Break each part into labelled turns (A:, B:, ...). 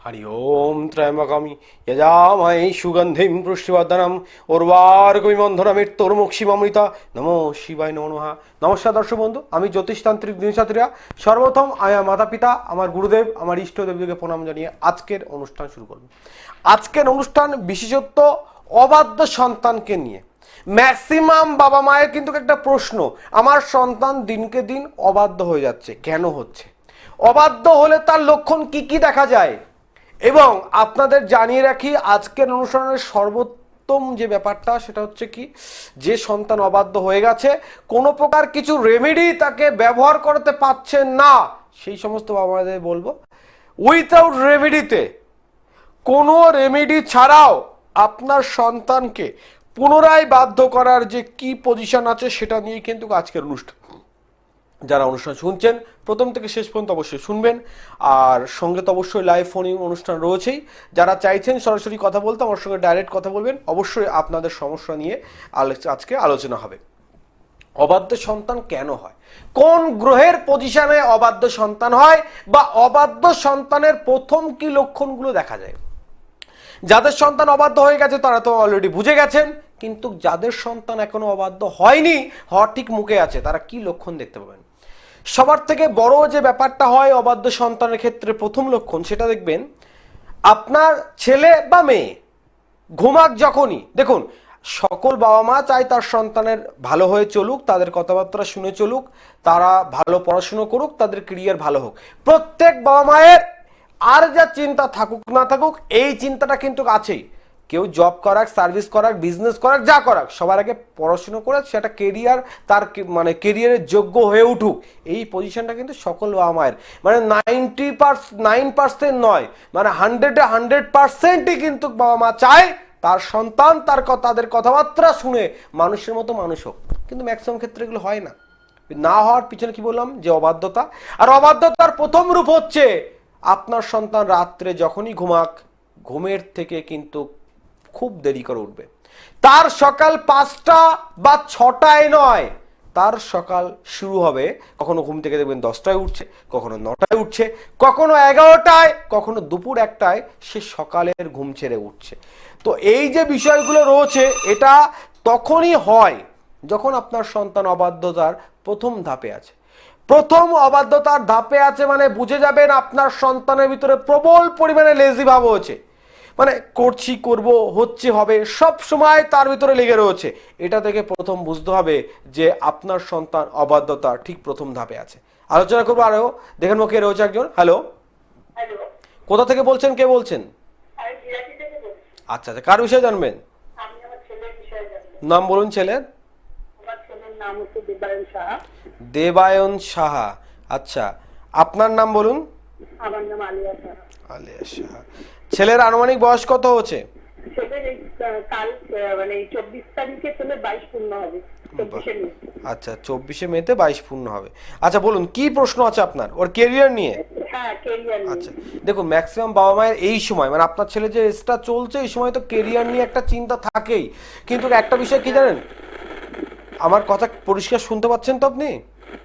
A: हरि ओम त्रयम्बकं यजामहे सुगन्धिं पुष्टिवर्धनम् उर्वारुकमिबन्धनमृत्युर्मुक्षिममृता नमो शिवाय नमो नमः। नमस्कार दर्शक बंधु, আমি জ্যোতিষতান্ত্রিক দিনসাত্রীরা। সর্বপ্রথম আমার মাতা পিতা, আমার গুরুদেব, আমার ইষ্ট দেবদেবকে প্রণাম জানিয়ে আজকের অনুষ্ঠান শুরু করব। আজকের অনুষ্ঠান বিশেষত অবাধ্য সন্তানকে নিয়ে। ম্যাক্সিমাম বাবা মায়ের কিন্তু একটা প্রশ্ন, আমার সন্তান দিনকে দিন অবাধ্য হয়ে যাচ্ছে, কেন হচ্ছে? অবাধ্য হলে তার লক্ষণ কি কি দেখা যায়? এবং আপনাদের জানিয়ে রাখি আজকের অনুষ্ঠানের সর্বোত্তম যে ব্যাপারটা সেটা হচ্ছে কি, যে সন্তান অবাধ্য হয়ে গেছে, কোনো প্রকার কিছু রেমেডি তাকে ব্যবহার করতে পারছেন না, সেই সমস্ত বাবা মাদের বলবো উইথাউট রেমেডিতে, কোনো রেমেডি ছাড়াও আপনার সন্তানকে পুনরায় বাধ্য করার যে কি পজিশন আছে সেটা নিয়ে কিন্তু আজকের অনুষ্ঠান। যারা অনুষ্ঠান শুনছেন প্রথম থেকে শেষ পর্যন্ত অবশ্যই শুনবেন, আর সঙ্গে তো অবশ্যই লাইভ ফোনিং অনুষ্ঠান রয়েছেই। যারা চাইছেন সরাসরি কথা বলতে আমার সঙ্গে ডাইরেক্ট কথা বলবেন, অবশ্যই আপনাদের সমস্যা নিয়ে আজকে আলোচনা হবে। অবাধ্য সন্তান কেন হয়, কোন গ্রহের পজিশনে অবাধ্য সন্তান হয়, বা অবাধ্য সন্তানের প্রথম কি লক্ষণগুলো দেখা যায়? যাদের সন্তান অবাধ্য হয়ে গেছে তারা তো অলরেডি বুঝে গেছেন, কিন্তু যাদের সন্তান এখনো অবাধ্য হয়নি, হওয়ার ঠিক মুখে আছে, তারা কি লক্ষণ দেখতে পাবেন? সবার থেকে বড় যে ব্যাপারটা হয় অবাধ্য সন্তানের ক্ষেত্রে, প্রথম লক্ষণ সেটা দেখবেন, আপনার ছেলে বা মেয়ে ঘুমাক যখনই, দেখুন সকল বাবা মা চায় তার সন্তানের ভালো হয়ে চলুক, তাদের কথাবার্তা শুনে চলুক, তারা ভালো পড়াশুনো করুক, তাদের ক্যারিয়ার ভালো হোক। প্রত্যেক বাবা মায়ের আর যা চিন্তা থাকুক না থাকুক, এই চিন্তাটা কিন্তু আছেই। কেউ জব করাক, সার্ভিস করাক, বিজনেস করাক, যা করাক, সবার আগে পড়াশুনো করে সেটা কেরিয়ার, তার মানে কেরিয়ারের যোগ্য হয়ে উঠুক, এই পজিশনটা কিন্তু সকল বাবা মায়ের, মানে 99% নয়, মানে 100% কিন্তু বাবা মা চায় তার সন্তান তাদের কথাবার্তা শুনে মানুষের মতো মানুষ হোক। কিন্তু ম্যাক্সিমাম ক্ষেত্রে এগুলো হয় না। না হওয়ার পিছনে কি বললাম, যে অবাধ্যতা। আর অবাধ্যতার প্রথম রূপ হচ্ছে আপনার সন্তান রাত্রে যখনই ঘুমাক, ঘুমের থেকে কিন্তু খুব দেরি করে উঠবে। তার সকাল 5টা বা 6টায় নয়, তার সকাল শুরু হবে, কখনো ঘুম থেকে দেখবেন 10টায় উঠছে, কখনো 9টায় উঠছে, কখনো 11টায়, কখনো দুপুর 1টায় সে সকালের ঘুম ছেড়ে উঠছে। তো এই যে বিষয়গুলো রয়েছে, এটা তখনই হয় যখন আপনার সন্তান অবাধ্যতার প্রথম ধাপে আছে। প্রথম অবাধ্যতার ধাপে আছে মানে বুঝে যাবেন আপনার সন্তানের ভিতরে প্রবল পরিমাণে লেজি ভাব হয়েছে, মানে করছি, করব, হচ্ছে, হবে, সব সময় তার ভিতরে লেগে রয়েছে। এটা থেকে প্রথম বুঝতে হবে যে আপনার সন্তান অবাধ্যতা ঠিক প্রথম ধাপে আছে। আলোচনা করবো আরো। দেখেন মুখে রয়েছে একজন। হ্যালো, কোথা থেকে বলছেন, কে বলছেন? আচ্ছা আচ্ছা, কার বিষয়ে জানবেন? নাম বলুন ছেলের। দেবায়ন সাহা। আচ্ছা, আপনার নাম বলুন।
B: আমার নাম আলিয়া সাহা।
A: আলিয়া সাহা। ছেলের আনুমানিক বয়স কত হচ্ছে?
B: ছেলের কাল মানে 24 তারিখে ছেলে 22 পূর্ণ হবে।
A: আচ্ছা, 24শে মেতে 22 পূর্ণ হবে। আচ্ছা বলুন, কি প্রশ্ন আছে আপনার ওর কেরিয়ার নিয়ে?
B: হ্যাঁ, কেরিয়ার নিয়ে।
A: আচ্ছা দেখুন, ম্যাক্সিমাম বাবা মায়ের এই সময়, মানে আপনার ছেলে যে এজটা চলছে, এই সময় তো কেরিয়ার নিয়ে একটা চিন্তা থাকেই। কিন্তু একটা বিষয় কি জানেন, আমার কথা পরিষ্কার শুনতে পাচ্ছেন তো আপনি?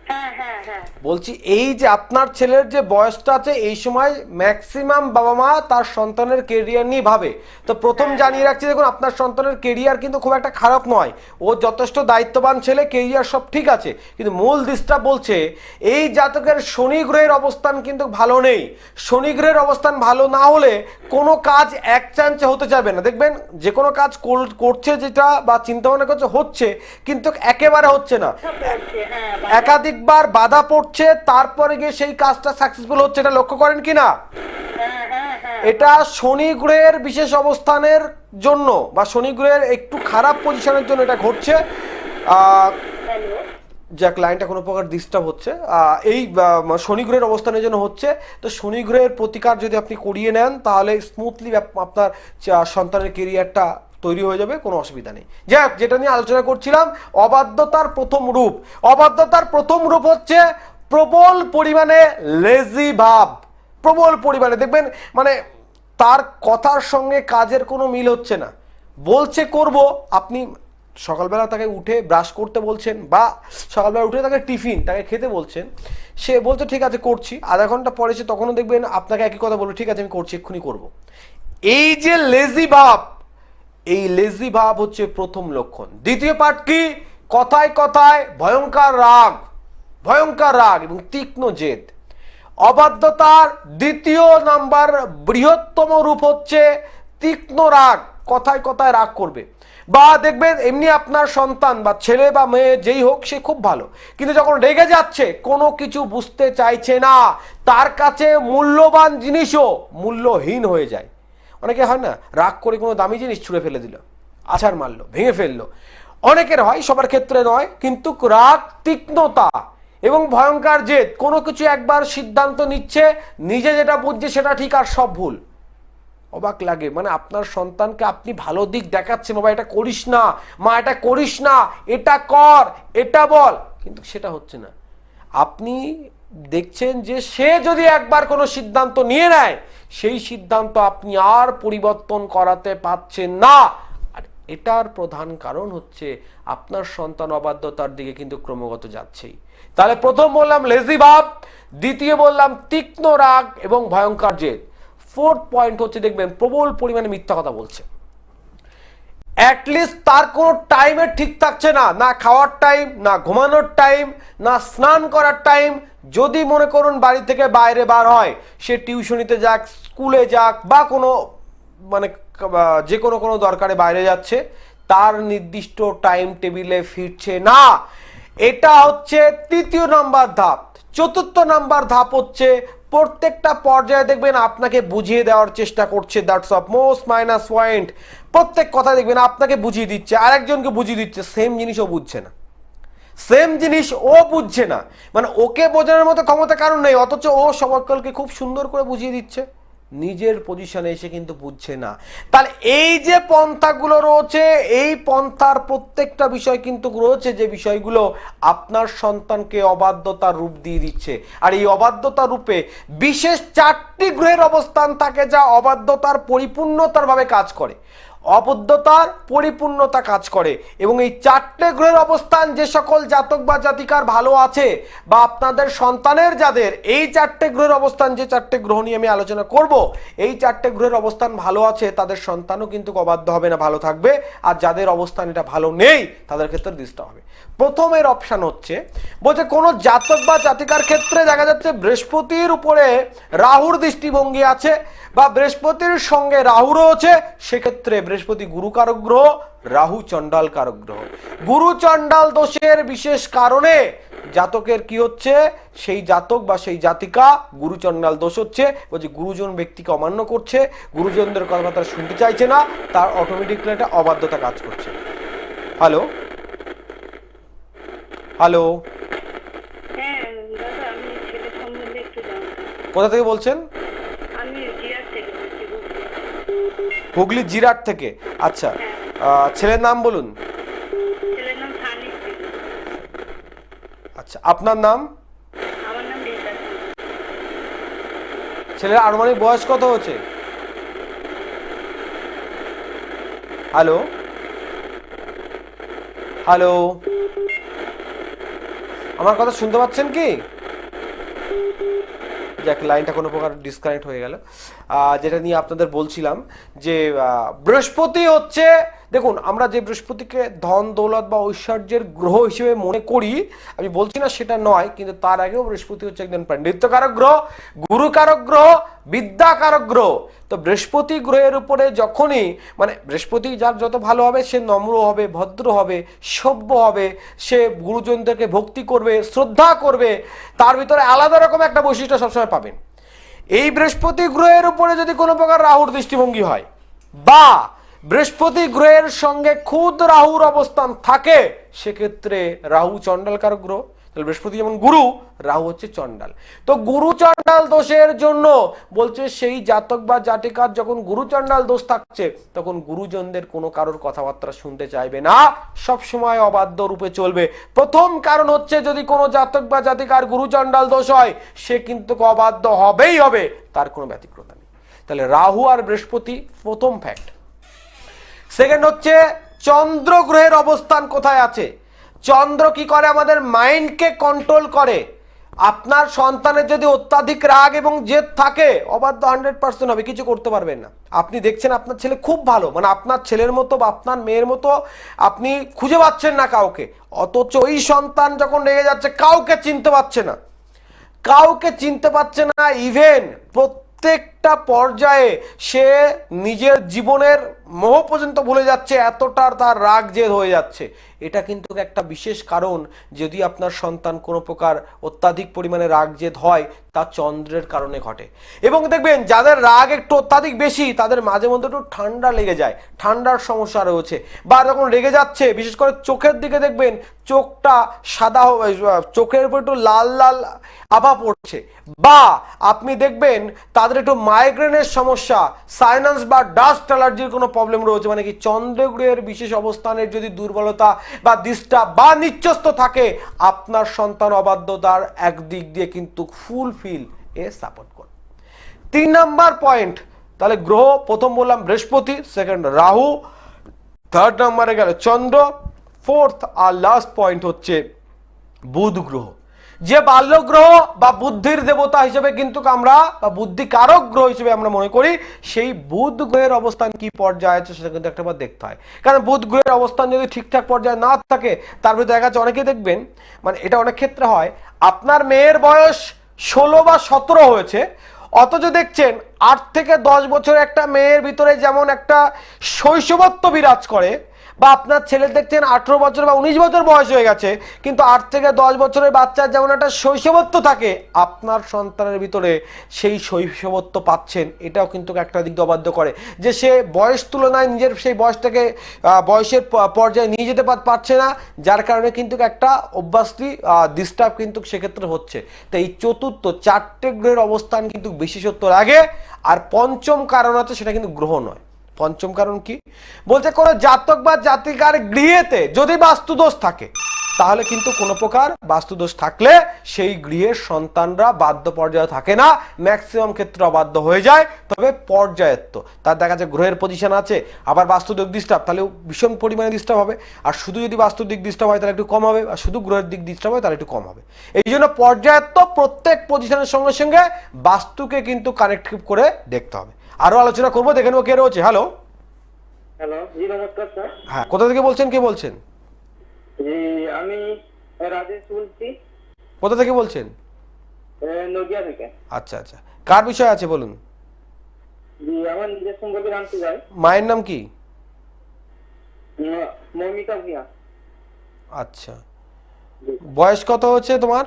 B: হ্যাঁ হ্যাঁ হ্যাঁ,
A: বলছি এই যে আপনার ছেলের যে বয়সটা আছে, এই সময় ম্যাক্সিমাম বাবা মা তার সন্তানের কেরিয়ার নিয়ে ভাবে। তো প্রথম জানিয়ে রাখছি, দেখুন আপনার সন্তানের কেরিয়ার কিন্তু খুব একটা খারাপ নয়, ও যথেষ্ট দায়িত্ববান ছেলে, কেরিয়ার সব ঠিক আছে। কিন্তু মূল দিশটা বলছে এই জাতকের শনি গ্রহের অবস্থান কিন্তু ভালো নেই। শনি গ্রহের অবস্থান ভালো না হলে কোনো কাজ এক চান্সে হতে যাবে না। দেখবেন যে কোনো কাজ করছে যেটা বা চিন্তা ভাবনা করছে হচ্ছে, কিন্তু একেবারে হচ্ছে না, একাধিকবার বাধা পড়ছে, তারপরে গিয়ে সেই কাজটা সাকসেসফুল হচ্ছে। এটা লক্ষ্য করেন কিনা? এটা শনি গ্রহের বিশেষ অবস্থানের জন্য বা শনি গ্রহের একটু খারাপ পজিশনের জন্য এটা ঘটছে। যাক, লাইনটা কোনো প্রকার ডিস্টার্ব হচ্ছে, এই শনি গ্রহের অবস্থানের জন্য হচ্ছে। তো শনি গ্রহের প্রতিকার যদি আপনি করিয়ে নেন, তাহলে স্মুথলি আপনার সন্তানের কেরিয়ারটা তৈরি হয়ে যাবে, কোনো অসুবিধা নেই। যাক, যেটা নিয়ে আলোচনা করছিলাম, অবাধ্যতার প্রথম রূপ। অবাধ্যতার প্রথম রূপ হচ্ছে প্রবল পরিমাণে লেজি ভাব। প্রবল পরিমাণে দেখবেন, মানে তার কথার সঙ্গে কাজের কোনো মিল হচ্ছে না। বলছে করব, আপনি সকালবেলা তাকে উঠে ব্রাশ করতে বলছেন বা সকালবেলা উঠে তাকে টিফিন তাকে খেতে বলছেন, সে বলছে ঠিক আছে করছি, আধা ঘন্টা পরে সে তখনও দেখবেন আপনাকে একই কথা বলবে ঠিক আছে আমি করছি এক্ষুনি করব। এই যে লেজি ভাব, এই লেজি ভাব হচ্ছে প্রথম লক্ষণ। দ্বিতীয় পার্ট কি? কথায় কথায় ভয়ঙ্কর রাগ এবং তীক্ষ্ণ জেদ। অবাধ্যতার দ্বিতীয় নাম্বার বৃহত্তম রূপ হচ্ছে তীক্ষ্ণ রাগ, কথায় কথায় রাগ করবে। বা দেখবেন এমনি আপনার সন্তান বা ছেলে বা মেয়ে যেই হোক সে খুব ভালো, কিন্তু যখন রেগে যাচ্ছে কোনো কিছু বুঝতে চাইছে না, তার কাছে মূল্যবান জিনিসও মূল্যহীন হয়ে যায়। অনেকে হয় না রাগ করে কোনো দামি জিনিস ছুঁড়ে ফেলে দিল, আছাড় মারলো, ভেঙে ফেললো, অনেকের হয়, সবার ক্ষেত্রে নয়, কিন্তু রাগ, তীক্ষ্ণতা এবং ভয়ঙ্কর জেদ, কোনো কিছু একবার সিদ্ধান্ত নিচ্ছে, নিজে যেটা বুঝছে সেটা ঠিক আর সব ভুল। অবাক লাগে, মানে আপনার সন্তানকে আপনি ভালো দিক দেখাচ্ছেন, বাবা এটা করিস না, মা এটা করিস না, এটা কর, এটা বল, কিন্তু সেটা হচ্ছে না। আপনি দেখছেন যে সে যদি একবার কোনো সিদ্ধান্ত নিয়ে নেয়, সেই সিদ্ধান্ত আপনি আর পরিবর্তন করাতে পারছেন না। আর এটার প্রধান কারণ হচ্ছে আপনার সন্তান অবাধ্যতার দিকে কিন্তু ক্রমাগত যাচ্ছেই। তাহলে প্রথম বললাম লেজি ভাব, দ্বিতীয় বললাম তীক্ষ্ণ রাগ এবং ভয়ঙ্কর জেদ। ফোর্থ পয়েন্ট হচ্ছে দেখবেন প্রবল পরিমাণে মিথ্যা কথা বলছে। অ্যাটলিস্ট তার কোনো টাইমে ঠিক থাকছে না, না খাওয়ার টাইম, না ঘুমানোর টাইম, না স্নান করার টাইম। যদি মনে করুন বাড়ি থেকে বাইরে বার হয়, সে টিউশনিতে যাক, স্কুলে যাক বা কোনো মানে যে কোনো দরকারে বাইরে যাচ্ছে, তার নির্দিষ্ট টাইম টেবিলে ফিরছে না। এটা হচ্ছে তৃতীয় নাম্বার ধাপ। চতুর্থ নাম্বার ধাপ হচ্ছে প্রত্যেকটা পর্যায়ে দেখবেন আপনাকে বুঝিয়ে দেওয়ার চেষ্টা করছে, that's of most minus point. প্রত্যেক কথা দেখবেন আপনাকে বুঝিয়ে দিচ্ছে, আরেকজনকে বুঝিয়ে দিচ্ছে, সেম জিনিস ও বুঝছে না, সেম জিনিস ও বুঝছে না, মানে ওকে বোঝানোর মতো ক্ষমতা কারণ নেই, অথচ ও সকলকে খুব সুন্দর করে বুঝিয়ে দিচ্ছে, নিজের পজিশনে এসে কিন্তু বুঝছে না। তাহলে এই যে পন্থাগুলো রয়েছে, এই পন্থার প্রত্যেকটা বিষয় কিন্তু রয়েছে যে বিষয়গুলো আপনার সন্তানকে অবাধ্যতার রূপ দিয়ে দিচ্ছে। আর এই অবাধ্যতার রূপে বিশেষ 4টি গ্রহের অবস্থান থাকে যা অবাধ্যতার পরিপূর্ণতার ভাবে কাজ করে, অবদ্ধতার পরিপূর্ণতা কাজ করে। এবং এই 4টে গ্রহের অবস্থান যে সকল জাতক বা জাতিকার ভালো আছে, বা আপনাদের সন্তানের যাদের এই 4টে গ্রহের অবস্থান, যে 4টে গ্রহ নিয়ে আমি আলোচনা করব, এই 4টে গ্রহের অবস্থান ভালো আছে, তাদের সন্তানও কিন্তু অবাধ্য হবে না, ভালো থাকবে। আর যাদের অবস্থান এটা ভালো নেই, তাদের ক্ষেত্রে দৃষ্টি হবে। প্রথমের অপশান হচ্ছে বলছে কোনো জাতক বা জাতিকার ক্ষেত্রে দেখা যাচ্ছে বৃহস্পতির উপরে রাহুর দৃষ্টিভঙ্গি আছে, বা বৃহস্পতির সঙ্গে রাহু রয়েছে, সেক্ষেত্রে বৃহস্পতি গুরু কারক গ্রহ, রাহু চণ্ডাল কারক গ্রহ। গুরু চণ্ডাল দোষের বিশেষ কারণে জাতকের কি হচ্ছে, সেই জাতক বা সেই জাতিকা গুরু চণ্ডাল দোষ হচ্ছে, বলছে গুরুজন ব্যক্তিকে অমান্য করছে, গুরুজনদের কথা শুনতে চাইছে না, তার অটোমেটিকলি একটা অবাধ্যতা কাজ করছে। হ্যালো হ্যালো,
B: হ্যাঁ দাদা, আমি ছেলে সম্বন্ধে একটু জানতাম।
A: কোথা থেকে বলছেন?
B: আমি জিরাট থেকে বলছি,
A: হুগলি জিরাট থেকে। আচ্ছা, ছেলের নাম বলুন।
B: ছেলের নাম সানিক।
A: আচ্ছা, আপনার নাম?
B: আমার নাম রীতা।
A: ছেলের আনুমানিক বয়স কত হচ্ছে? হ্যালো হ্যালো, আমার কথা শুনতে পাচ্ছেন কি? যাক, লাইনটা কোনো প্রকার ডিসকানেক্ট হয়ে গেল। যেটা নিয়ে আপনাদের বলছিলাম যে বৃহস্পতি হচ্ছে, দেখুন আমরা যে বৃহস্পতিকে ধন দৌলত বা ঐশ্বর্যের গ্রহ হিসেবে মনে করি, আমি বলছি না সেটা নয়, কিন্তু তার আগেও বৃহস্পতি হচ্ছে একজন পাণ্ডিত্যকারক গ্রহ, গুরুকারক গ্রহ, বিদ্যাকারক গ্রহ। তো বৃহস্পতি গ্রহের উপরে যখনই, মানে বৃহস্পতি যার যত ভালো হবে, সে নম্র হবে, ভদ্র হবে, সভ্য হবে, সে গুরুজনদেরকে ভক্তি করবে, শ্রদ্ধা করবে, তার ভিতরে আলাদা রকম একটা বৈশিষ্ট্য সবসময় পাবেন। এই বৃহস্পতি গ্রহের উপরে যদি কোনো প্রকার রাহুর দৃষ্টিভঙ্গি হয়, বা বৃহস্পতি গ্রহের সঙ্গে খুদ রাহুর অবস্থান থাকে, সেক্ষেত্রে রাহু চণ্ডাল কারক গ্রহ। তাহলে বৃহস্পতি যেমন গুরু, রাহু হচ্ছে চণ্ডাল। তো গুরু চণ্ডাল দোষের জন্য বলছে সেই জাতক বা জাতিকার যখন গুরু চণ্ডাল দোষ থাকছে, তখন গুরুজনদের কোনো কারোর কথাবার্তা শুনতে চাইবে না, সব সময় অবাধ্য রূপে চলবে। প্রথম কারণ হচ্ছে যদি কোনো জাতক বা জাতিকার গুরু চণ্ডাল দোষ হয়, সে কিন্তু অবাধ্য হবেই হবে, তার কোনো ব্যতিক্রতা নেই। তাহলে রাহু আর বৃহস্পতি প্রথম ফ্যাক্ট। সেকেন্ড হচ্ছে চন্দ্র গ্রহের অবস্থান কোথায় আছে? চন্দ্র কি করে? আমাদের মাইন্ডকে কন্ট্রোল করে। আপনার সন্তানের যদি অত্যাধিক রাগ এবং জেদ থাকে, অবাধ্য 100% হবে, কিছু করতে পারবেন না। আপনি দেখছেন আপনার ছেলে খুব ভালো, মানে আপনার ছেলের মতো বা আপনার মেয়ের মতো আপনি খুঁজে পাচ্ছেন না কাউকে, অথচ ওই সন্তান যখন রেগে যাচ্ছে কাউকে চিনতে পারছে না, কাউকে চিনতে পারছে না। ইভেন প্রত্যেকটা পর্যায়ে সে নিজের জীবনের মোহ পর্যন্ত ভুলে যাচ্ছে, এতটা তার রাগ জেদ হয়ে যাচ্ছে। এটা কিন্তু একটা বিশেষ কারণ। যদি আপনার সন্তান কোনো প্রকার অত্যাধিক পরিমাণে রাগ জেদ হয়, তা চন্দ্রের কারণে ঘটে। এবং দেখবেন যাদের রাগ একটু অত্যাধিক বেশি, তাদের মাঝে মধ্যে একটু ঠান্ডা লেগে যায়, ঠান্ডার সমস্যা রয়েছে। বা যখন রেগে যাচ্ছে, বিশেষ করে চোখের দিকে দেখবেন চোখটা সাদা, চোখের উপর একটু লাল লাল আভা পড়ছে। বা আপনি দেখবেন তাদের একটু মাইগ্রেনের সমস্যা, সাইনাস বা ডাস্ট অ্যালার্জির কোনো প্রবলেম রয়েছে। মানে কি, চন্দ্রগ্রহের বিশেষ অবস্থানের যদি দুর্বলতা বা ডিস্টার্ব বা নিচ্চস্ত থাকে, আপনার সন্তান অবাধ্যতার একদিক দিয়ে কিন্তু ফুলফিল এ সাপোর্ট করে। 3 নাম্বার পয়েন্ট, তাহলে গ্রহ প্রথম বললাম বৃহস্পতি, সেকেন্ড রাহু, থার্ড নাম্বারে গেল চন্দ্র, ফোর্থ আর লাস্ট পয়েন্ট হচ্ছে বুধ গ্রহ। যে বাল্য গ্রহ বা বুদ্ধির দেবতা হিসেবে কিন্তু আমরা, বা বুদ্ধি কারক গ্রহ হিসেবে আমরা মনে করি, সেই বুধ গ্রহের অবস্থান কি পর্যায়ে আছে সেটা কিন্তু একটাবার দেখতে হয়। কারণ বুধ গ্রহের অবস্থান যদি ঠিকঠাক পর্যায়ে না থাকে, তার ভিতরে দেখা যাচ্ছে অনেকেই দেখবেন, মানে এটা অনেক ক্ষেত্রে হয়, আপনার মেয়ের বয়স 16 বা 17 হয়েছে, অথচ দেখছেন 8 থেকে 10 বছর একটা মেয়ের ভিতরে যেমন একটা শৈশবত্ব বিরাজ করে, বা আপনার ছেলে দেখছেন 18 বছর বা 19 বছর বয়স হয়ে গেছে, কিন্তু 8 থেকে 10 বছরের বাচ্চার যেমন একটা শৈশবত্ব থাকে, আপনার সন্তানের ভিতরে সেই শৈশবত্ব পাচ্ছেন। এটাও কিন্তু একটা দিক দিয়ে অবাধ্য করে, যে সে বয়স তুলনায় নিজের সেই বয়সটাকে বয়সের পর্যায়ে নিয়ে যেতে পারছে না, যার কারণে কিন্তু একটা অভ্যাসটি ডিস্টার্ব কিন্তু সেক্ষেত্রে হচ্ছে। তো এই চতুর্থ 4টে গ্রহের অবস্থান কিন্তু বিশেষত্ব লাগে। আর পঞ্চম কারণ আছে, সেটা কিন্তু গ্রহ নয়। পঞ্চম কারণ কি বলছে, কোন জাতক বা জাতিকার গৃহেতে যদি বাস্তুদোষ থাকে, তাহলে কিন্তু কোনো প্রকার বাস্তুদোষ থাকলে সেই গৃহের সন্তানরা বাধ্য পর্যায়ে থাকে না, ম্যাক্সিমাম ক্ষেত্রে অবাধ্য হয়ে যায়, তবে পর্যায়ত্ব। তার দেখা যায় গ্রহের পজিশন আছে, আবার বাস্তুদিক ডিস্টার্ব, তাহলে ভীষণ পরিমাণে ডিস্টার্ব হবে। আর শুধু যদি বাস্তুদিক ডিস্টার্ব হয় তাহলে একটু কম হবে, আর শুধু গ্রহের দিক ডিস্টার্ব হয় তাহলে একটু কম হবে। এই জন্য পর্যায়ত্ব প্রত্যেক পজিশনের সঙ্গে সঙ্গে বাস্তুকে কিন্তু কানেক্ট করে দেখতে হবে। আরো আলোচনা করবো, দেখে নেবো কে রয়েছে। হ্যালো,
C: হ্যালো, জি নমস্কার স্যার।
A: হ্যাঁ, কোথা থেকে বলছেন, কে বলছেন?
C: জি আমি রাজেশ বলছি।
A: কোথা থেকে বলছেন?
C: নদিয়া থেকে।
A: আচ্ছা আচ্ছা, কার বিষয় আছে বলুন।
C: জি আমার নিজের সম্পর্কে জানতে চাই।
A: মায়ের নাম কি?
C: মৌমিতা ভূঁইয়া।
A: আচ্ছা, বয়স কত হচ্ছে তোমার?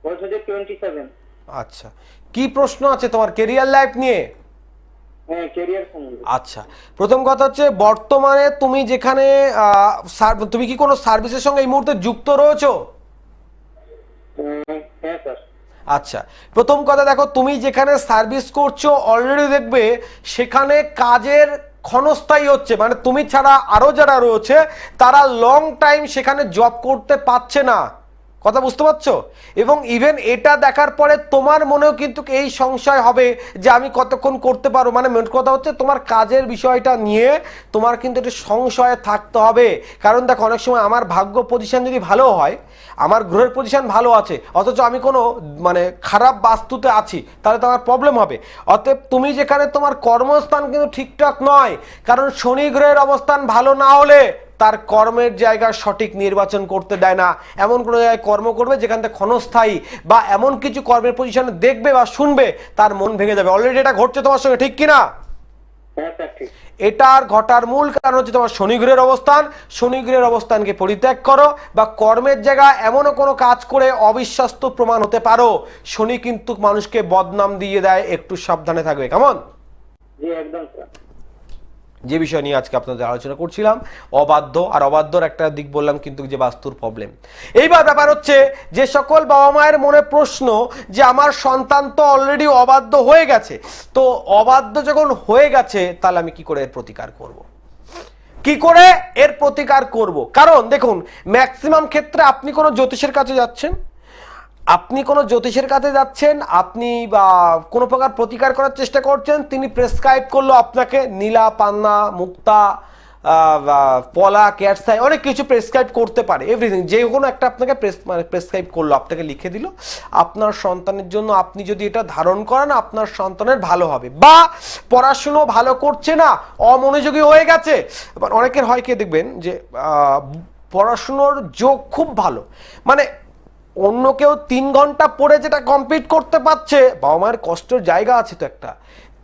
C: বয়স হচ্ছে 27।
A: আচ্ছা, কি প্রশ্ন আছে তোমার কেরিয়ার লাইফ নিয়ে?
C: হ্যাঁ, ক্যারিয়ার সম্বন্ধে।
A: আচ্ছা, প্রথম কথা হচ্ছে বর্তমানে তুমি যেখানে তুমি কি কোনো সার্ভিসের সঙ্গে এই মুহূর্তে যুক্ত রয়েছো?
C: হ্যাঁ স্যার।
A: আচ্ছা, প্রথম কথা দেখো, তুমি যেখানে সার্ভিস করছো অলরেডি দেখবে সেখানে কাজের ক্ষণস্থায়ী হচ্ছে, মানে তুমি ছাড়া আরো যারা রয়েছে তারা লং টাইম সেখানে জব করতে পারছে না। কথা বুঝতে পারছো? এবং ইভেন এটা দেখার পরে তোমার মনেও কিন্তু এই সংশয় হবে যে আমি কতক্ষণ করতে পারবো। মানে মেন কথা হচ্ছে তোমার কাজের বিষয়টা নিয়ে তোমার কিন্তু একটু সংশয়ে থাকতে হবে। কারণ দেখো, অনেক সময় আমার ভাগ্য পজিশন যদি ভালো হয়, আমার গ্রহের পজিশন ভালো আছে, অথচ আমি কোনো মানে খারাপ বাস্তুতে আছি, তাহলে তো আমার প্রবলেম হবে। অতএব তুমি যেখানে তোমার কর্মস্থান কিন্তু ঠিকঠাক নয়, কারণ শনি গ্রহের অবস্থান ভালো না হলে তার কর্মের জায়গা সঠিক নির্বাচন করতে দেয় না। এমন কোনো জায়গায় কর্ম করবে যেখান থেকে ক্ষণস্থায়ী, বা এমন কিছু কর্মের পজিশনে দেখবে বা শুনবে তার মন ভেঙে যাবে। অলরেডি এটা ঘটছে তোমার সঙ্গে, ঠিক কিনা?
C: হ্যাঁ স্যার, ঠিক।
A: এটার ঘটার মূল কারণ হচ্ছে তোমার শনি গ্রহের অবস্থান। শনি গ্রহের অবস্থানকে পরিত্যাগ করো, বা কর্মের জায়গায় এমনও কোনো কাজ করে অবিশ্বাস্ত প্রমাণ হতে পারো। শনি কিন্তু মানুষকে বদনাম দিয়ে দেয়, একটু সাবধানে থাকবে, কেমন?
C: জি একদম স্যার।
A: যে বিষয় নিয়ে আজকে আপনাদের আলোচনা করছিলাম, অবাধ্য। আর অবাধ্যর একটা দিক বললাম কিন্তু যে বাস্তুর প্রবলেম। এইবার ব্যাপার হচ্ছে, যে সকল বাবা মায়ের মনে প্রশ্ন যে আমার সন্তান তো অলরেডি অবাধ্য হয়ে গেছে, তো অবাধ্য যখন হয়ে গেছে তাহলে আমি কি করে এর প্রতিকার করব? কি করে এর প্রতিকার করব? কারণ দেখুন, ম্যাক্সিমাম ক্ষেত্রে আপনি কোনো জ্যোতিষের কাছে যাচ্ছেন, আপনি বা কোনো প্রকার প্রতিকার করার চেষ্টা করছেন, তিনি প্রেসক্রাইব করলো আপনাকে নীলা, পান্না, মুক্তা পলা ক্যাটসাই অনেক কিছু প্রেসক্রাইব করতে পারে, এভরিথিং যে কোনো একটা আপনাকে প্রেসক্রাইব করলো, আপনাকে লিখে দিল, আপনার সন্তানের জন্য আপনি যদি এটা ধারণ করেন আপনার সন্তানের ভালো হবে। বা পড়াশুনো ভালো করছে না, অমনোযোগী হয়ে গেছে। এবার অনেকের হয় কি দেখবেন যে পড়াশুনোর যোগ খুব ভালো, মানে অন্য কেউ 3 ঘন্টা পড়ে যেটা কমপ্লিট করতে পারছে, বাবা মায়ের কষ্টের জায়গা আছে তো একটা,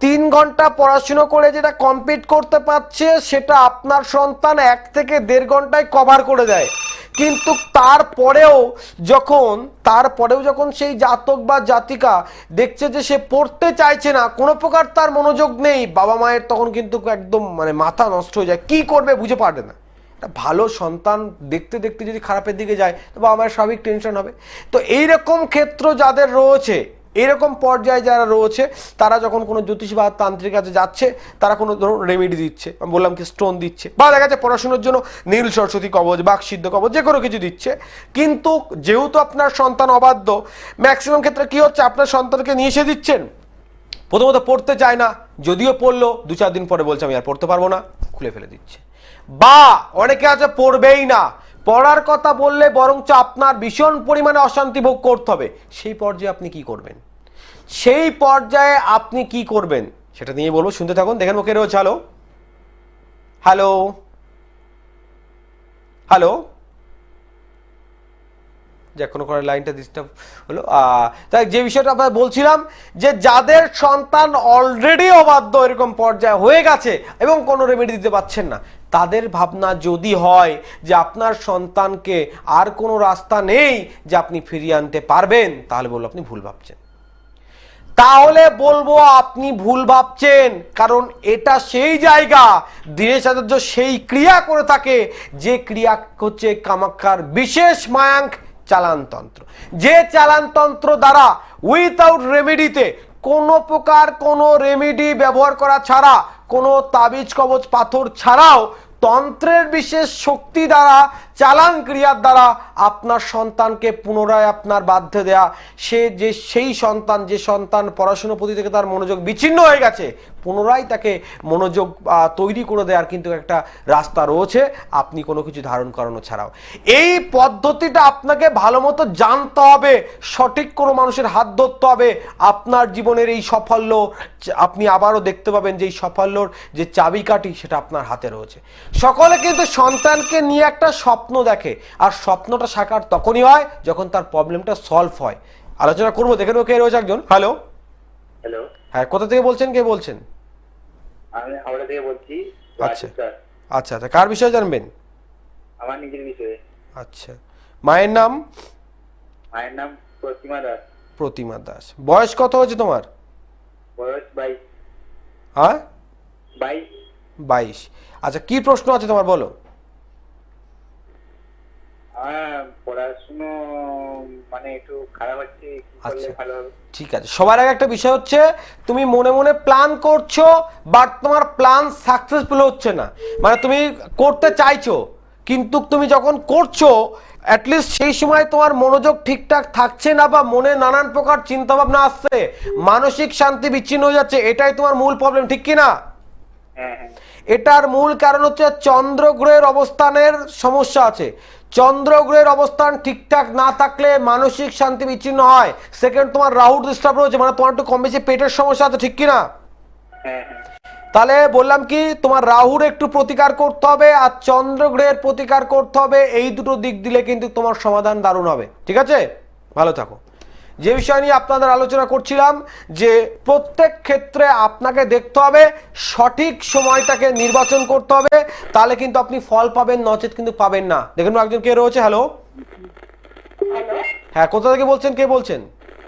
A: 3 ঘন্টা পড়াশুনো করে যেটা কমপ্লিট করতে পারছে সেটা আপনার সন্তান 1 থেকে 1.5 ঘন্টায় কভার করে দেয়। কিন্তু তারপরেও যখন সেই জাতক বা জাতিকা দেখছে যে সে পড়তে চাইছে না, কোনো প্রকার তার মনোযোগ নেই, বাবা মায়ের তখন কিন্তু একদম মানে মাথা নষ্ট হয়ে যায়, কি করবে বুঝে পারে না। ভালো সন্তান দেখতে দেখতে যদি খারাপের দিকে যায় তো বাবা মায়ের স্বাভাবিক টেনশন হবে। তো এইরকম ক্ষেত্র যাদের রয়েছে, এরকম পর্যায়ে যারা রয়েছে, তারা যখন কোনো জ্যোতিষ বা তান্ত্রিক কাছে যাচ্ছে, তারা কোনো ধরুন রেমেডি দিচ্ছে, আমি বললাম কি স্টোন দিচ্ছে, বা দেখা যাচ্ছে পড়াশোনার জন্য নীল সরস্বতী কবচ, বাকসিদ্ধ কবচ, যে কোনো কিছু দিচ্ছে, কিন্তু যেহেতু আপনার সন্তান অবাধ্য, ম্যাক্সিমাম ক্ষেত্রে কি হচ্ছে, আপনার সন্তানকে নিয়ে এসে দিচ্ছেন, প্রথমত পড়তে চায় না, যদিও পড়লো 2-4 দিন পরে বলছে আমি আর পড়তে পারবো না, খুলে ফেলে দিচ্ছে। বা অনেকে আছে পড়বেই না, পড়ার কথা বললে বরঞ্চ আপনার ভীষণ পরিমাণে অশান্তি ভোগ করতে হবে, সেই পর্যায়ে আপনি কি করবেন, সেটা নিয়ে বলবো, শুনতে থাকুন। দেখেন ওকে রয়েছে, হ্যালো হ্যালো হ্যালো, যে কোনো করে লাইনটা ডিস্টার্ব হলো। তাই যে বিষয়টা আমরা বলছিলাম, যে যাদের সন্তান অলরেডি অবাধ্য এরকম পর্যায়ে হয়ে গেছে এবং কোনো রেমেডি দিতে পারছেন না, তাদের ভাবনা যদি হয় যে আপনার সন্তানকে আর কোনো রাস্তা নেই যে আপনি ফিরিয়ে আনতে পারবেন, তাহলে বলবো আপনি ভুল ভাবছেন। কারণ এটা সেই জায়গা, দীনেশ আচার্য সেই ক্রিয়া করে থাকে যে ক্রিয়া হচ্ছে কামাখ্যার বিশেষ মায়াঙ্ক চালানতন্ত্র, যে চালানতন্ত্র দ্বারা উইথাউট রেমেডিতে, কোনো প্রকার কোনো রেমেডি ব্যবহার করা ছাড়া, কোনো তাবিজ কবচ পাথর ছাড়াও, তন্ত্রের বিশেষ শক্তি দ্বারা, চালান ক্রিয়ার দ্বারা আপনার সন্তানকে পুনরায় আপনার বাধ্যে দেয়া, সেই সন্তান পড়াশোনার প্রতি থেকে তার মনোযোগ বিচ্ছিন্ন হয়ে গেছে, পুনরায় তাকে মনোযোগ তৈরি করে দেওয়ার কিন্তু একটা রাস্তা রয়েছে, আপনি কোনো কিছু ধারণ করানো ছাড়াও। এই পদ্ধতিটা আপনাকে ভালো মতো জানতে হবে, সঠিক কোনো মানুষের হাত ধরতে হবে, আপনার জীবনের এই সাফল্য আপনি আবারও দেখতে পাবেন, যে এই সাফল্যর যে চাবিকাঠি সেটা আপনার হাতে রয়েছে। সকলে কিন্তু সন্তানকে নিয়ে একটা স্বপ্ন দেখে, আর স্বপ্নটা সাকার তখনই হয় যখন তার প্রবলেমটা সলভ হয়। আলোচনা করবো, দেখেন ওকে রয়েছে একজন, হ্যালো
C: হ্যালো,
A: হ্যাঁ, কোথা থেকে বলছেন, কে বলছেন?
C: আমি হাওড়া থেকে বলছি।
A: আচ্ছা আচ্ছা আচ্ছা, কার বিষয়ে জানবেন?
C: আমার নিজের বিষয়ে।
A: আচ্ছা, মায়ের নাম?
C: মায়ের নাম প্রতিমা দাস।
A: প্রতিমা দাস। বয়স কত হয়েছে তোমার?
C: বয়স 22।
A: হ্যাঁ,
C: 22।
A: 22। আচ্ছা, কি প্রশ্ন আছে তোমার, বলো।
C: পড়াশুনো মানে একটু খারাপ হচ্ছে, কি করলে ভালো হবে?
A: ঠিক আছে, সবার আগে একটা বিষয় হচ্ছে, তুমি মনে মনে প্ল্যান করছো, বাট তোমার প্ল্যান সাকসেসফুল হচ্ছে না, মানে তুমি করতে চাইছো, কিন্তু তুমি যখন করছো অ্যাটলিস্ট সেই সময় তোমার মনোযোগ ঠিকঠাক থাকছে না, বা মনে নানান প্রকার চিন্তা ভাবনা আসছে, মানসিক শান্তি বিচ্ছিন্ন হয়ে যাচ্ছে, এটাই তোমার মূল প্রবলেম, ঠিক কি না?
C: হ্যাঁ হ্যাঁ।
A: এটার মূল কারণ হচ্ছে চন্দ্র গ্রহের অবস্থানের সমস্যা আছে। চন্দ্র গ্রহের অবস্থান ঠিকঠাক না থাকলে মানসিক শান্তি বিচ্ছিন্ন হয়। সেকেন্ড, তোমার রাহু ডিস্টার্ব রয়েছে, মানে তোমার একটু কম বেশি পেটের সমস্যা আছে, ঠিক কি না?
C: হ্যাঁ হ্যাঁ।
A: তাহলে বললাম কি, তোমার রাহুর একটু প্রতিকার করতে হবে, আর চন্দ্র গ্রহের প্রতিকার করতে হবে, এই দুটো দিক দিলে কিন্তু তোমার সমাধান দারুণ হবে, ঠিক আছে? ভালো থাকো। যে বিষয় নিয়ে আপনাদের আলোচনা করছিলাম, যে প্রত্যেক ক্ষেত্রে আপনাকে দেখতে হবে, সঠিক সময়টাকে নির্বাচন করতে হবে, তাহলে কিন্তু আপনি ফল পাবেন, নচেত কিন্তু পাবেন না। দেখুন একজন কে রয়েছে, হ্যালো
B: হ্যালো,
A: হ্যাঁ, কোথা থেকে বলছেন, কে বলছেন?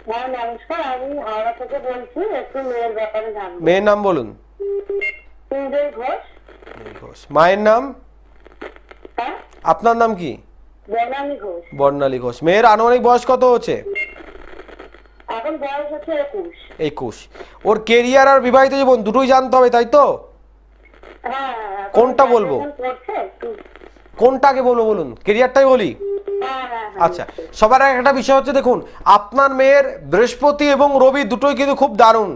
B: হ্যাঁ নমস্কার, আমি হাওড়া থেকে বলছি, একটু মেয়ের ব্যাপারে জানবো।
A: মেয়ের নাম বলুন।
B: সঞ্জয় ঘোষ।
A: ঘোষ। মায়ের নাম?
B: হ্যাঁ,
A: আপনার নাম কি?
B: বর্ণালী ঘোষ।
A: বর্ণালী ঘোষ। মেয়ের আনুমানিক বয়স কত হচ্ছে?
B: এখন বয়স হচ্ছে 21।
A: 21। ওর কেরিয়ার আর বিবাহিত জীবন দুটোই জানতে হবে, তাই তো?
B: হ্যাঁ,
A: কোনটা বলবো? কোনটাকে বলবো বলুন, কেরিয়ারটাই বলি। আচ্ছা, সবার আগে একটা বিষয় হচ্ছে, দেখুন আপনার মেয়ের বৃহস্পতি এবং রবি দুটোই কিন্তু খুব দারুণ,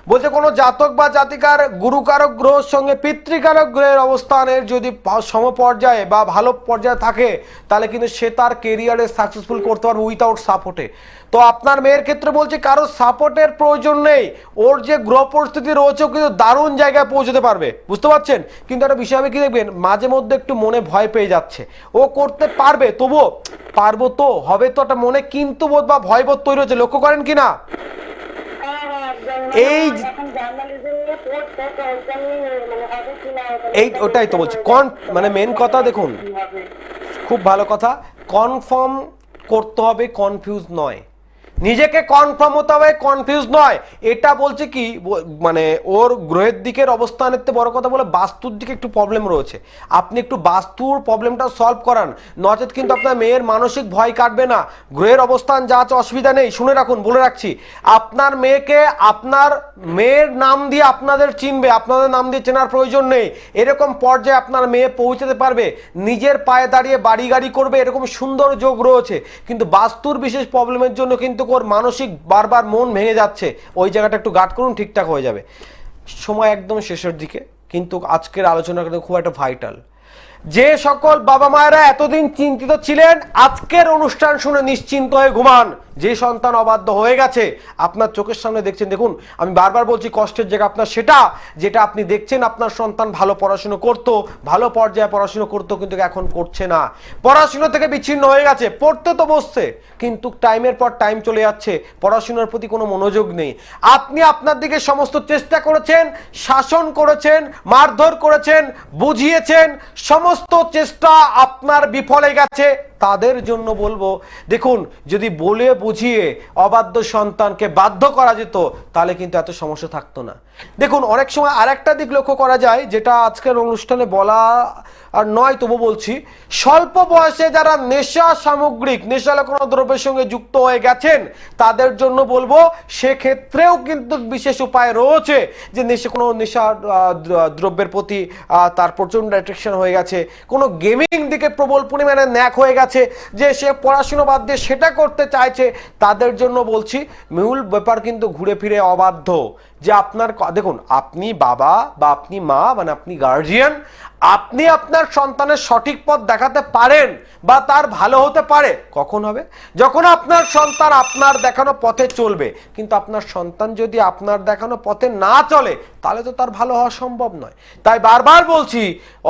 A: বলছে কোনো জাতক বা জাতিকার গুরুকারক গ্রহের সঙ্গে পিতৃকারক গ্রহের অবস্থানের যদি সমপর্যায়ে বা ভালো পর্যায়ে থাকে তাহলে কিন্তু সে তার কেরিয়ারে সাকসেসফুল করতে পারবে উইথাউট সাপোর্টে। তো আপনার মেয়ের ক্ষেত্রে বলছে কারো সাপোর্টের প্রয়োজন নেই, ওর যে গ্রহ পরিস্থিতি রয়েছে ও কিন্তু দারুণ জায়গায় পৌঁছতে পারবে, বুঝতে পারছেন। কিন্তু একটা বিষয় হবে কি দেখবেন মাঝে মধ্যে একটু মনে ভয় পেয়ে যাচ্ছে, ও করতে পারবে তবুও পারবো তো হবে তো একটা মনে কিন্তু বোধ বা ভয়বোধ তৈরি হচ্ছে, লক্ষ্য করেন কি না? এই এই ওটাই তো বলছি মানে মেন কথা দেখুন, খুব ভালো কথা, কনফার্ম করতে হবে, কনফিউজ নয়, নিজেকে কনফার্ম হতে হবে, কনফিউজ নয়। এটা বলছে কি মানে ওর গ্রহের দিকের অবস্থানের থেকে বড় কথা বলে বাস্তুর দিকে একটু প্রবলেম রয়েছে, আপনি একটু বাস্তুর প্রবলেমটা সলভ করান, নচেত কিন্তু আপনার মেয়ের মানসিক ভয় কাটবে না। গ্রহের অবস্থান যা আছে অসুবিধা নেই, শুনে রাখুন, বলে রাখছি, আপনার মেয়েকে আপনার মেয়ের নাম দিয়ে আপনাদের চিনবে, আপনাদের নাম দিয়ে চেনার প্রয়োজন নেই, এরকম পর্যায়ে আপনার মেয়ে পৌঁছাতে পারবে, নিজের পায়ে দাঁড়িয়ে বাড়ি গাড়ি করবে, এরকম সুন্দর যোগ রয়েছে। কিন্তু বাস্তুর বিশেষ প্রবলেমের জন্য কিন্তু ওর মানসিক বারবার মন ভেঙে যাচ্ছে, ওই জায়গাটা একটু গার্ড করুন, ঠিকঠাক হয়ে যাবে। সময় একদম শেষের দিকে, কিন্তু আজকের আলোচনা কিন্তু খুব একটা ভাইটাল। যে সকল বাবা মায়েরা এতদিন চিন্তিত ছিলেন আজকের অনুষ্ঠান শুনে নিশ্চিন্ত হয়ে ঘুমান। যে সন্তান অবাধ্য হয়ে গেছে আপনার চোখের সামনে দেখছেন, দেখুন আমি বারবার বলছি কষ্টের জায়গা আপনার সেটা, যেটা আপনি দেখছেন আপনার সন্তান ভালো পড়াশুনো করতো, ভালো পর্যায়ে পড়াশুনো করতো, কিন্তু এখন করছে না, পড়াশুনো থেকে বিচ্ছিন্ন হয়ে গেছে, পড়তে তো বসছে কিন্তু টাইমের পর টাইম চলে যাচ্ছে, পড়াশোনার প্রতি কোনো মনোযোগ নেই। আপনি আপনার দিকে সমস্ত চেষ্টা করেছেন, শাসন করেছেন, মারধর করেছেন, বুঝিয়েছেন, সমস্ত চেষ্টা আপনার বিফলে গেছে। তাদের জন্য বলবো দেখুন, যদি বলে বুঝিয়ে অবাধ্য সন্তানকে বাধ্য করা যেত তাহলে কিন্তু এত সমস্যা থাকতো না। দেখুন অনেক সময় আরেকটা দিক লক্ষ্য করা যায়, যেটা আজকের অনুষ্ঠানে বলা আর নয় তবু বলছি, স্বল্প বয়সে যারা নেশা সামগ্রিক নেশালো কোনো দ্রব্যের সঙ্গে যুক্ত হয়ে গেছেন তাদের জন্য বলবো সেক্ষেত্রেও কিন্তু বিশেষ উপায় রয়েছে, যে কোনো নেশা দ্রব্যের প্রতি তার প্রচণ্ড অ্যাট্রাকশন হয়ে গেছে, কোনো গেমিং দিকে প্রবল পরিমাণে ন্যাক হয়ে গেছে, যে সে পড়াশুনো বাদ দিয়ে সেটা করতে চাইছে, তাদের জন্য বলছি মূল ব্যাপার কিন্তু ঘুরে ফিরে অবাধ্য। যে আপনার দেখুন, আপনি বাবা বা আপনি মা মানে আপনি গার্জিয়ান, আপনি আপনার সন্তানের সঠিক পথ দেখাতে পারেন বা তার ভালো হতে পারে কখন হবে, যখন আপনার সন্তান আপনার দেখানো পথে চলবে। কিন্তু আপনার সন্তান যদি আপনার দেখানো পথে না চলে তাহলে তো তার ভালো হওয়া সম্ভব নয়। তাই বারবার বলছি,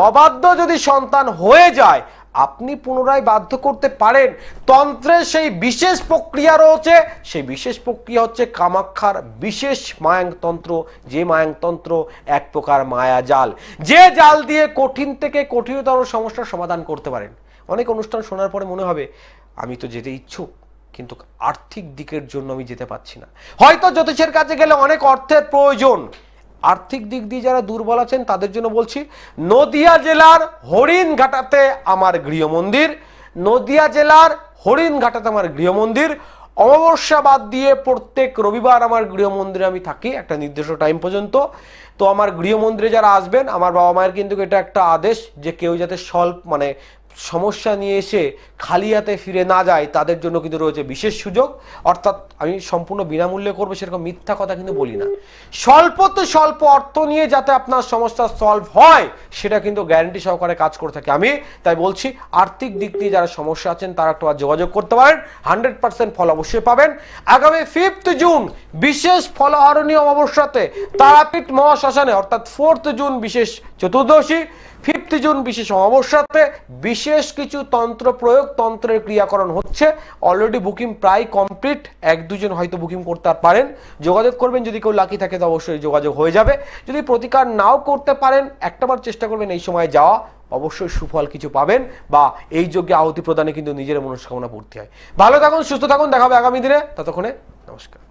A: অবাধ্য যদি সন্তান হয়ে যায় আপনি পুনরায় বাধ্য করতে পারেন। তন্ত্রের সেই বিশেষ প্রক্রিয়া রয়েছে, সেই বিশেষ প্রক্রিয়া হচ্ছে কামাখ্যার বিশেষ মায়াংতন্ত্র, যে মায়াংতন্ত্র এক প্রকার মায়া জাল, যে জাল দিয়ে কঠিন থেকে কঠিনতর সমস্যার সমাধান করতে পারেন। অনেক অনুষ্ঠান শোনার পরে মনে হবে আমি তো যেতে ইচ্ছুক কিন্তু আর্থিক দিকের জন্য আমি যেতে পারছি না, হয়তো জ্যোতিষের কাছে গেলে অনেক অর্থের প্রয়োজন। আর্থিক দিক দিয়ে যারা দুর্বল আছেন তাদের জন্য বলছি, নদিয়া জেলার হরিণঘাটাতে আমার গৃহমন্দির, নদিয়া জেলার হরিণঘাটাতে আমার গৃহমন্দির, অমাবস্যা বাদ দিয়ে প্রত্যেক রবিবার আমার গৃহমন্দিরে আমি থাকি একটা নির্দিষ্ট টাইম পর্যন্ত। তো আমার গৃহমন্দিরে যারা আসবেন, আমার বাবা মায়ের কিন্তু এটা একটা আদেশ যে কেউ যাতে মানে সমস্যা নিয়ে এসে খালি হাতে ফিরে না যায়, তাদের জন্য কিন্তু রয়েছে বিশেষ সুযোগ। অর্থাৎ আমি সম্পূর্ণ বিনামূল্যে করবো সেরকম মিথ্যা কথা কিন্তু বলি না, স্বল্প তো স্বল্প অর্থ নিয়ে যাতে আপনার সমস্যা সলভ হয় সেটা কিন্তু গ্যারান্টি সহকারে কাজ করে থাকি আমি। তাই বলছি আর্থিক দিক দিয়ে যারা সমস্যা আছেন তারা একটু যোগাযোগ করতে পারেন, 100% ফল অবশ্যই পাবেন। আগামী 5 জুন বিশেষ ফলহারণীয় অমাবস্যাতে তারাপীঠ মহাশ্মশানে, অর্থাৎ 4 জুন বিশেষ চতুর্দশী, 5 জুন বিশেষ অমাবস্যাতে বিশেষ কিছু তন্ত্র প্রয়োগ, তন্ত্রের ক্রিয়াকরণ হচ্ছে। অলরেডি বুকিং প্রায় কমপ্লিট, 1-2 জন হয়তো বুকিং করতে পারেন, যোগাযোগ করবেন। যদি কেউ লাকি থাকে তো অবশ্যই যোগাযোগ হয়ে যাবে। যদি প্রতিকার নাও করতে পারেন একটাবার চেষ্টা করবেন এই সময় যাওয়া, অবশ্যই সুফল কিছু পাবেন বা এই যজ্ঞে আহুতি প্রদানে কিন্তু নিজের মনস্কামনা পূর্তি হয়। ভালো থাকুন, সুস্থ থাকুন, দেখা হবে আগামী দিনে, ততক্ষণে নমস্কার।